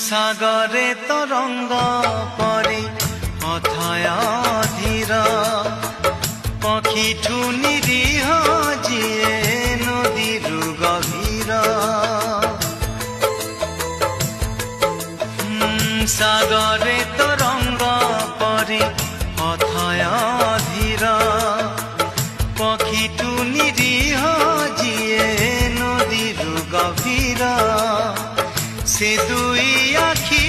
সাগরে তরঙ্গ পরে অথয় ধীর পক্ষীঠু নিরীহ যিয়ে নদীর গভীর সাগরে তরঙ্গ পরে অথয় ধীর পক্ষীঠু নিরীহ যিয়ে নদীর গভীর সে দুই আখি